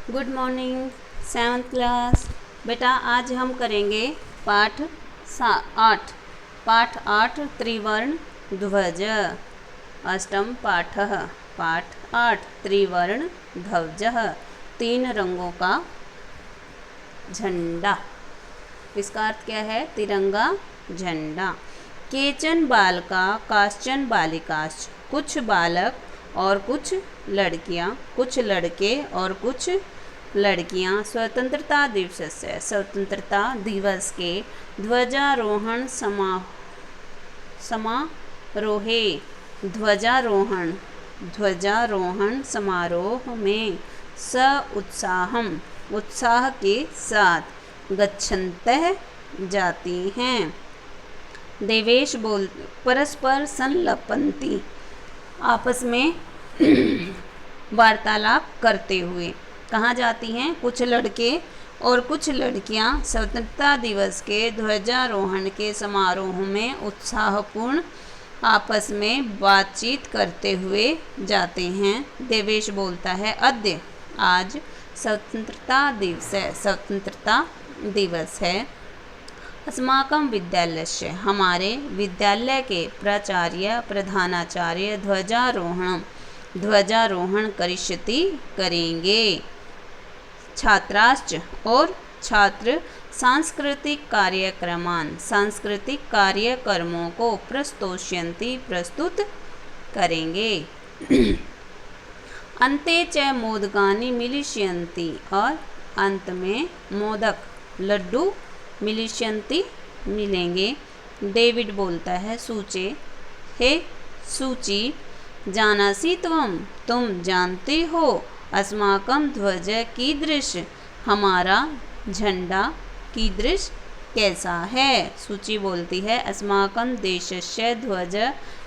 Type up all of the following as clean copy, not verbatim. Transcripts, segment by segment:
Good morning 7th class. बेटा आज हम करेंगे पाठ 8 त्रिवर्ण ध्वज। अष्टम पाठः पाठ 8 त्रिवर्ण ध्वज, 3 रंगों का झंडा। इसका अर्थ क्या है? तिरंगा झंडा। केचन बालका काश्चन बालिकाश्च, कुछ बालक और कुछ लड़कियां, कुछ लड़के और कुछ लड़कियां स्वतंत्रता स्वतंत्रता दिवस के ध्वजारोहण समारोहे ध्वजारोहण समारोह में उत्साह के साथ गच्छन्तः जाती हैं। देवेश बोल परस्पर संलपन्ति, आपस में वार्तालाप करते हुए कहाँ जाती हैं? कुछ लड़के और कुछ लड़कियां स्वतंत्रता दिवस के ध्वजारोहण के समारोह में उत्साहपूर्ण आपस में बातचीत करते हुए जाते हैं। देवेश बोलता है, अद्य आज स्वतंत्रता दिवस है। अस्माकं विद्यालयस्य, हमारे विद्यालय के प्राचार्य प्रधानाचार्य ध्वजारोहण करिष्यति, करेंगे। छात्राश्च, और छात्र सांस्कृतिक कार्यक्रमों को प्रस्तोष्यन्ति, प्रस्तुत करेंगे। अन्ते च मोदकानि मिलिष्यन्ति, और अंत में मोदक लड्डू मिलिष्यन्ति, मिलेंगे। डेविड बोलता है, सूचे हे सूची, जानासि त्वं, तुम जानते हो, अस्माकं ध्वज कीदृश, हमारा झंडा कीदृश, कैसा है। सूची बोलती है, अस्माकं देशस्य ध्वज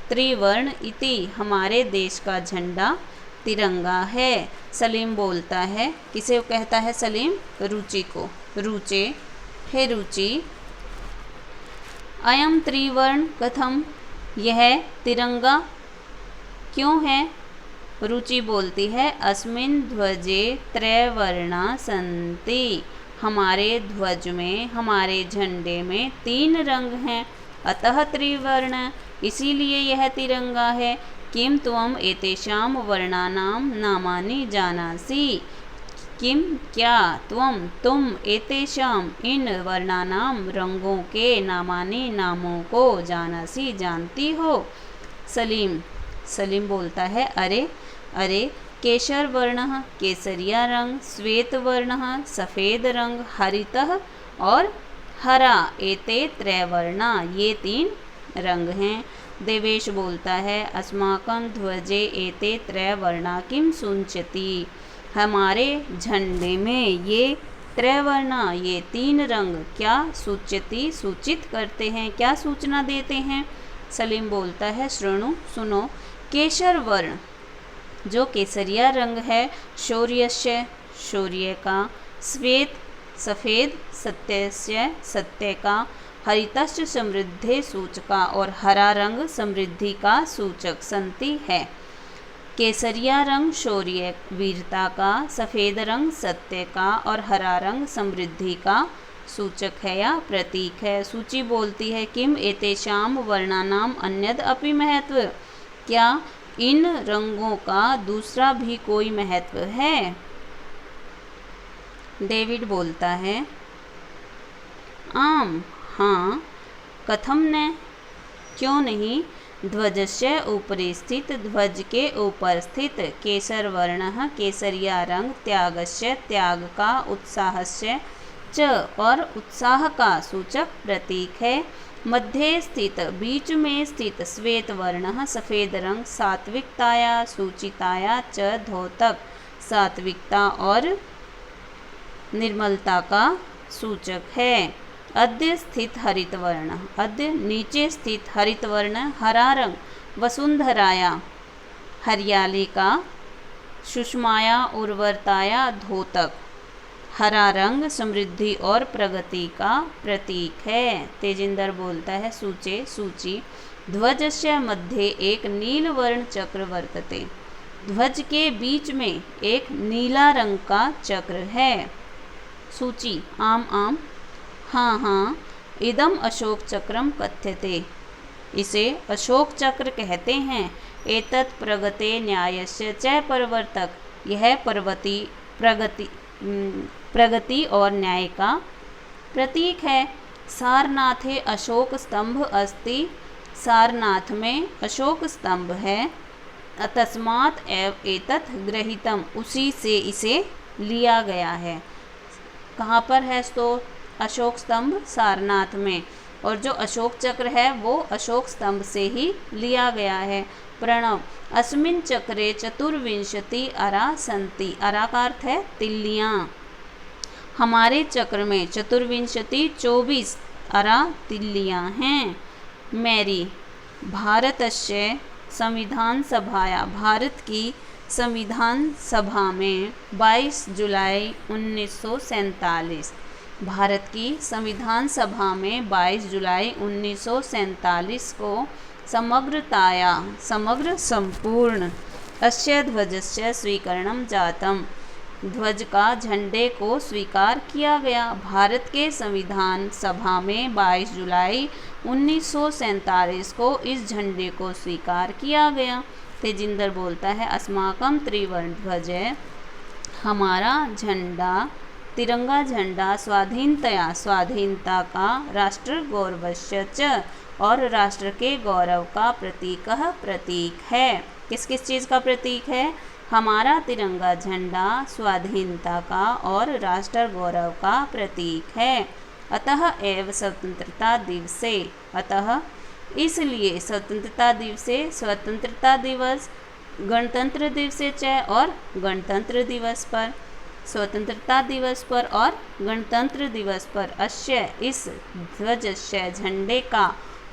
त्रिवर्ण इति, हमारे देश का झंडा तिरंगा है। सलीम बोलता है, किसे कहता है सलीम? रुचि को। रुचे हे रुचि, अयम त्रिवर्ण कथम, यह तिरंगा क्यों है? रुचि बोलती है, अस्मिन् ध्वजे त्रैवर्णा सन्ति, हमारे ध्वज में, हमारे झंडे में 3 रंग हैं, अतः त्रिवर्ण, इसीलिए यह तिरंगा है। किम त्वम एतेषां वर्णानां नामानि जानासि, किम क्या, तुम एतेषां इन वर्णानां रंगों के नामानि नामों को जानासि, जानती हो। सलीम बोलता है, अरे केसर वर्णः केसरिया रंग, श्वेत वर्णः सफ़ेद रंग, हरितः और हरा, एते त्रैवर्णा, ये 3 रंग हैं। देवेश बोलता है, अस्माकं ध्वजे एते त्रैवर्णा किं सूचयति, हमारे झंडे में ये त्रैवर्णा, ये 3 रंग क्या सूचयति, सूचित करते हैं, क्या सूचना देते हैं। सलीम बोलता है, सुनो, केसर वर्ण जो केसरिया रंग है, शौर्यस्य, शौर्य का, श्वेत सफ़ेद, सत्यस्य, सत्य का, हरितस्य समृद्धि सूचका, और हरा रंग समृद्धि का सूचक संति है। केसरिया रंग शौर्य वीरता का, सफ़ेद रंग सत्य का, और हरा रंग समृद्धि का सूचक है या प्रतीक है। सूची बोलती है, किम एतेषां वर्णानां अन्यद अपि महत्व, क्या इन रंगों का दूसरा भी कोई महत्व है। डेविड बोलता है, आम, हाँ, कथम न, क्यों नहीं, ध्वजस्य ऊपरि स्थित, ध्वज के ऊपर स्थित, केसर वर्णः केसरिया रंग, त्यागस्य, त्याग का, उत्साहस्य च, और उत्साह का सूचक प्रतीक है। मध्य स्थित, बीच में स्थित, श्वेत वर्णः सफ़ेद रंग, सात्विकताया, शुचिताया च द्योतक, सात्विकता और निर्मलता का सूचक है। अद्य स्थित हरित वर्ण, अद्य नीचे स्थित हरित वर्ण, हरा रंग, वसुंधराया, हरियाली का, सुषमाया, उर्वरताया, द्योतक, हरा रंग समृद्धि और प्रगति का प्रतीक है। तेजिंदर बोलता है, सूची ध्वजस्य मध्ये एक नीलवर्ण चक्र वर्तते, ध्वज के बीच में एक नीला रंग का चक्र है। सूची आम आम हाँ हाँ इदम अशोक चक्रम कथ्यते। इसे अशोक चक्र कहते हैं। एतत् प्रगते न्यायस्य च प्रवर्तक। यह प्रगति और न्याय का प्रतीक है। सारनाथे अशोक स्तंभ अस्ति। सारनाथ में अशोक स्तंभ है। तस्मात् एव एतत् गृहीतम। उसी से इसे लिया गया है। कहाँ पर है तो अशोक स्तंभ सारनाथ में, और जो अशोक चक्र है वो अशोक स्तंभ से ही लिया गया है। प्रणव अस्मिन् चक्रे चतुर्विंशति अरा सन्ति। अरा का अर्थ है तिल्लियाँ। हमारे चक्र में चतुर्विंशति 24 अरा तिल्लियाँ हैं। मैरी भारतस्य संविधान सभाया। भारत की संविधान सभा में 22 जुलाई 1947। भारत की संविधान सभा में 22 जुलाई 1947 को समग्र संपूर्ण अस्य ध्वजस्य स्वीकरणं जातम। ध्वज का झंडे को स्वीकार किया गया। भारत के संविधान सभा में 22 जुलाई 1947 को इस झंडे को स्वीकार किया गया। तेजिंदर बोलता है अस्माकं त्रिवर्ण ध्वज। हमारा झंडा तिरंगा झंडा स्वाधीनता का राष्ट्र गौरवस्य च और राष्ट्र के गौरव का प्रतीक है। किस किस चीज़ का प्रतीक है? हमारा तिरंगा झंडा स्वाधीनता का और राष्ट्र गौरव का प्रतीक है। अतः एव स्वतंत्रता दिवसे। अतः इसलिए स्वतंत्रता दिवस गणतंत्र दिवसे च और गणतंत्र दिवस पर, स्वतंत्रता दिवस पर और गणतंत्र दिवस पर अस्य इस ध्वजस्य झंडे का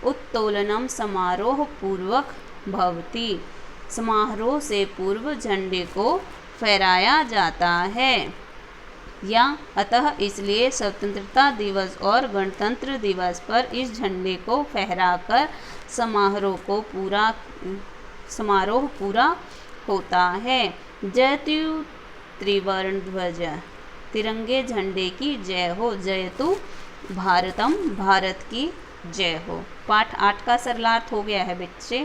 उत्तोलनम समारोह पूर्वक भवति। समारोह से पूर्व झंडे को फहराया जाता है। या अतः इसलिए स्वतंत्रता दिवस और गणतंत्र दिवस पर इस झंडे को फहराकर समारोह पूरा होता है। जयतु त्रिवर्ण ध्वज। तिरंगे झंडे की जय हो। जयतु भारतम। भारत की जय हो। पाठ 8 का सरलार्थ हो गया है बच्चे।